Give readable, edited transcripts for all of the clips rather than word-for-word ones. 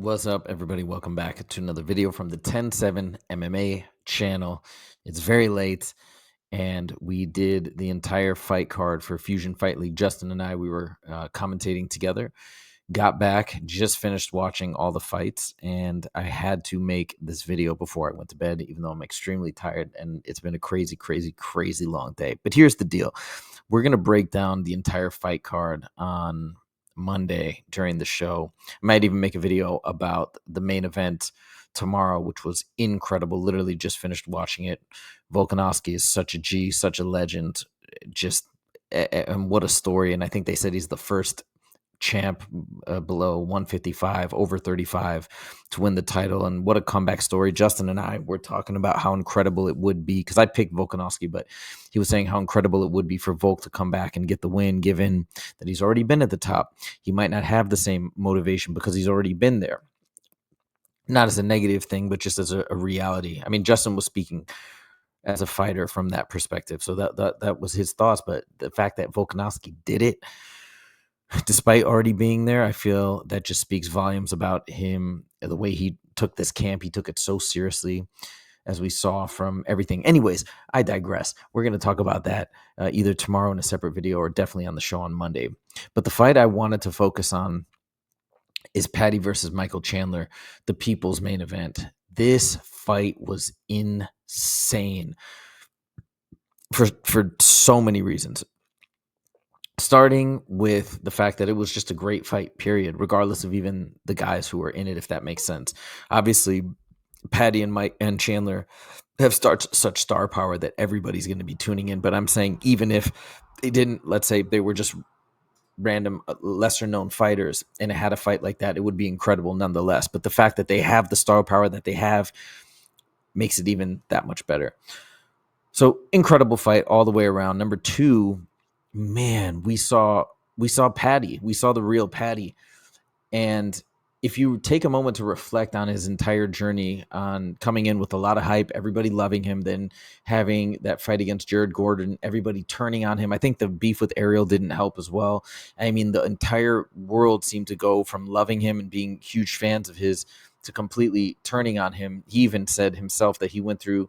What's up, everybody? Welcome back to another video from the 10-7 MMA channel. It's very late, and we did the entire fight card for Fusion Fight League. Justin and I, we were commentating together. Got back, just finished watching all the fights, and I had to make this video before I went to bed, even though I'm extremely tired, and it's been a crazy, crazy, crazy long day. But here's the deal. We're going to break down the entire fight card on Monday during the show. I might even make a video about the main event tomorrow, which was incredible. Literally just finished watching it. Volkanovski is such a G, such a legend. Just and what a story. And I think they said he's the first champ below 155, over 35 to win the title. And what a comeback story. Justin and I were talking about how incredible it would be, because I picked Volkanovski, but he was saying how incredible it would be for Volk to come back and get the win, given that he's already been at the top. He might not have the same motivation because he's already been there. Not as a negative thing, but just as a reality. I mean, Justin was speaking as a fighter from that perspective. So that was his thoughts. But the fact that Volkanovski did it, despite already being there, I feel that just speaks volumes about him, the way he took this camp. He took it so seriously, as we saw from everything. Anyways, I digress. We're going to talk about that either tomorrow in a separate video or definitely on the show on Monday. But the fight I wanted to focus on is Paddy versus Michael Chandler, the people's main event. This fight was insane for so many reasons. Starting with the fact that it was just a great fight, period, regardless of even the guys who were in it, if that makes sense. Obviously, Paddy and Mike and Chandler have such star power that everybody's going to be tuning in. But I'm saying, even if they didn't, let's say they were just random lesser known fighters and it had a fight like that, it would be incredible nonetheless. But the fact that they have the star power that they have makes it even that much better. So incredible fight all the way around. Number two, man, we saw Paddy. We saw the real Paddy. And if you take a moment to reflect on his entire journey, on coming in with a lot of hype, everybody loving him, then having that fight against Jared Gordon, everybody turning on him. I think the beef with Ariel didn't help as well. I mean, the entire world seemed to go from loving him and being huge fans of his to completely turning on him. He even said himself that he went through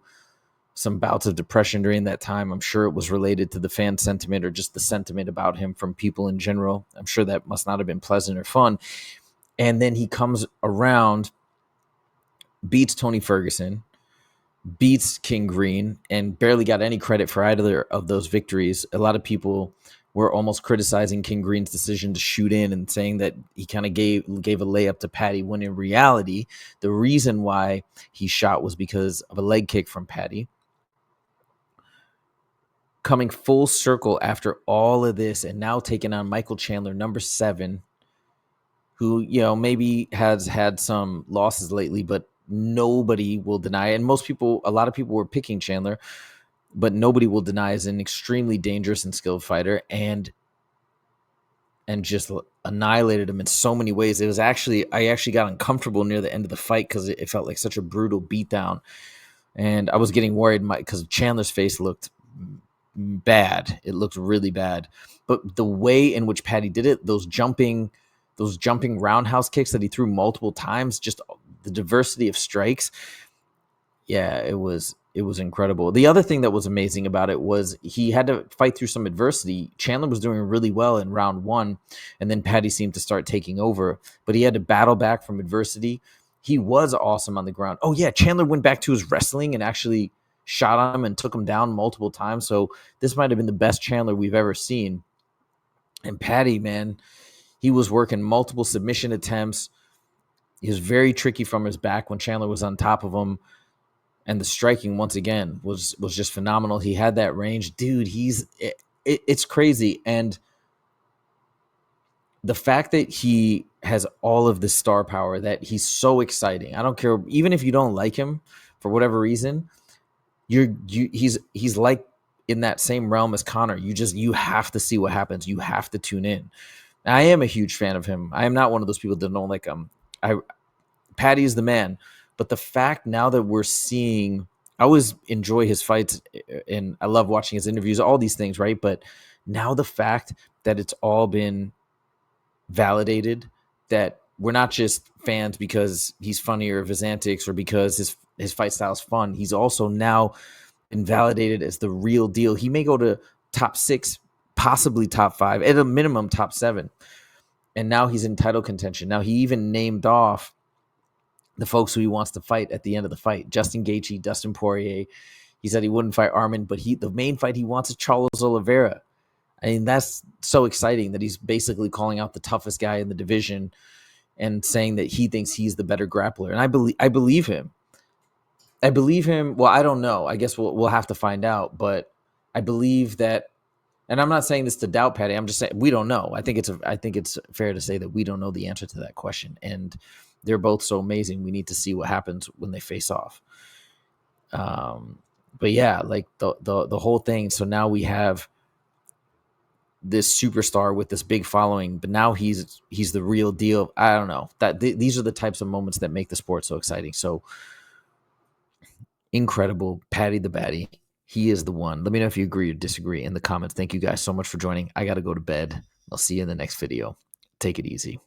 some bouts of depression during that time. I'm sure it was related to the fan sentiment or just the sentiment about him from people in general. I'm sure that must not have been pleasant or fun. And then he comes around, beats Tony Ferguson, beats King Green, and barely got any credit for either of those victories. A lot of people were almost criticizing King Green's decision to shoot in and saying that he kind of gave a layup to Paddy, when in reality, the reason why he shot was because of a leg kick from Paddy. Coming full circle after all of this and now taking on Michael Chandler, number 7, who, maybe has had some losses lately, but nobody will deny it. And a lot of people were picking Chandler, but nobody will deny is an extremely dangerous and skilled fighter, and just annihilated him in so many ways. I actually got uncomfortable near the end of the fight because it felt like such a brutal beatdown. And I was getting worried because Chandler's face looked bad. It looked really bad. But the way in which Paddy did it, those jumping roundhouse kicks that he threw multiple times, just the diversity of strikes. Yeah, it was incredible. The other thing that was amazing about it was he had to fight through some adversity. Chandler was doing really well in round 1, and then Paddy seemed to start taking over, but he had to battle back from adversity. He was awesome on the ground. Oh yeah, Chandler went back to his wrestling and actually shot him and took him down multiple times. So this might have been the best Chandler we've ever seen. And Paddy, man, he was working multiple submission attempts. He was very tricky from his back when Chandler was on top of him. And the striking, once again, was just phenomenal. He had that range. Dude, it's crazy. And the fact that he has all of this star power, that he's so exciting. I don't care, even if you don't like him for whatever reason, he's like in that same realm as Conor. You have to see what happens. You have to tune in. I am a huge fan of him. I am not one of those people that don't like him. Paddy is the man. But the fact now that we're seeing, I always enjoy his fights and I love watching his interviews, all these things, right? But now the fact that it's all been validated, that we're not just fans because he's funnier of his antics or because his fight style is fun. He's also now invalidated as the real deal. He may go to top 6, possibly top 5, at a minimum top 7. And now he's in title contention. Now he even named off the folks who he wants to fight at the end of the fight. Justin Gaethje, Dustin Poirier. He said he wouldn't fight Arman, but the main fight he wants is Charles Oliveira. I mean, that's so exciting that he's basically calling out the toughest guy in the division and saying that he thinks he's the better grappler. And I believe him. I believe him. Well, I don't know. I guess we'll have to find out. But I believe that, and I'm not saying this to doubt Paddy. I'm just saying we don't know. I think it's fair to say that we don't know the answer to that question. And they're both so amazing. We need to see what happens when they face off. But yeah, like the whole thing. So now we have this superstar with this big following, but now he's the real deal. I don't know. These are the types of moments that make the sport so exciting. So incredible. Paddy the Baddy. He is the one. Let me know if you agree or disagree in the comments. Thank you guys so much for joining. I got to go to bed. I'll see you in the next video. Take it easy.